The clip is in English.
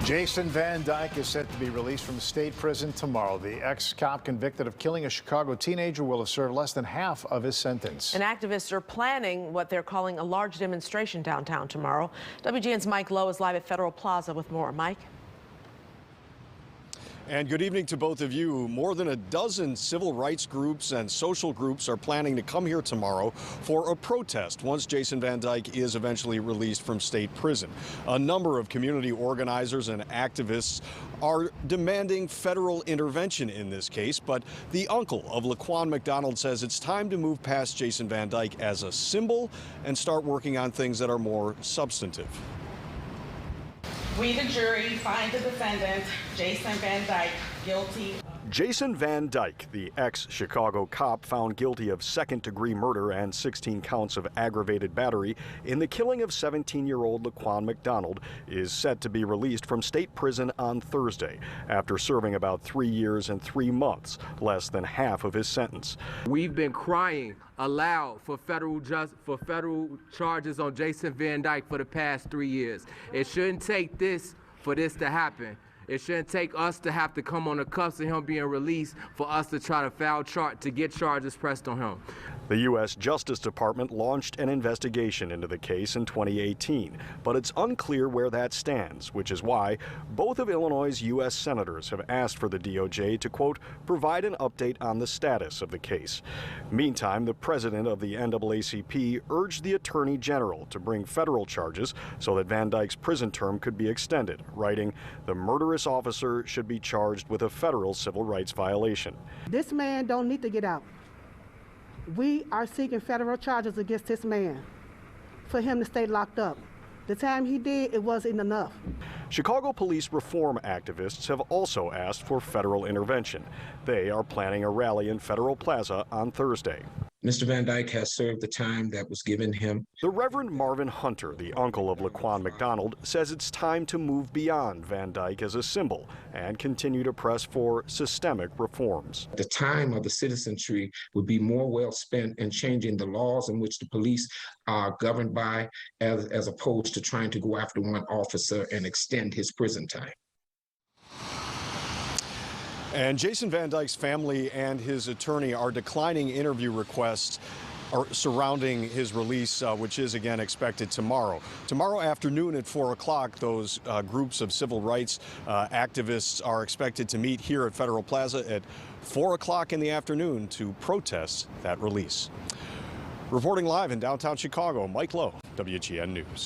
Jason Van Dyke is set to be released from state prison tomorrow. The ex-cop convicted of killing a Chicago teenager will have served less than half of his sentence. And activists are planning what they're calling a large demonstration downtown tomorrow. WGN's Mike Lowe is live at Federal Plaza with more. Mike? And good evening to both of you. More than a dozen civil rights groups and social groups are planning to come here tomorrow for a protest once Jason Van Dyke is eventually released from state prison. A number of community organizers and activists are demanding federal intervention in this case, but the uncle of Laquan McDonald says it's time to move past Jason Van Dyke as a symbol and start working on things that are more substantive. We, the jury, find the defendant, Jason Van Dyke, guilty. Jason Van Dyke, the ex-Chicago cop found guilty of second-degree murder and 16 counts of aggravated battery in the killing of 17-year-old Laquan McDonald, is set to be released from state prison on Thursday after serving about 3 years and 3 months, less than half of his sentence. We've been crying aloud for federal charges on Jason Van Dyke for the past 3 years. It shouldn't take this for this to happen. It shouldn't take us to have to come on the cuffs of him being released for us to try to get charges pressed on him. The U.S. Justice Department launched an investigation into the case in 2018, but it's unclear where that stands, which is why both of Illinois' U.S. senators have asked for the DOJ to, quote, provide an update on the status of the case. Meantime, the president of the NAACP urged the Attorney General to bring federal charges so that Van Dyke's prison term could be extended, writing, the murderous officer should be charged with a federal civil rights violation. This man don't need to get out. We are seeking federal charges against this man for him to stay locked up. The time he did, it wasn't enough. Chicago police reform activists have also asked for federal intervention. They are planning a rally in Federal Plaza on Thursday. Mr. Van Dyke has served the time that was given him. The Reverend Marvin Hunter, the uncle of Laquan McDonald, says it's time to move beyond Van Dyke as a symbol and continue to press for systemic reforms. The time of the citizenry would be more well spent in changing the laws in which the police are governed by, as opposed to trying to go after one officer and extend his prison time. And Jason Van Dyke's family and his attorney are declining interview requests surrounding his release, which is again expected tomorrow. Tomorrow afternoon at 4 o'clock, those groups of civil rights activists are expected to meet here at Federal Plaza at 4 o'clock in the afternoon to protest that release. Reporting live in downtown Chicago, Mike Lowe, WGN News.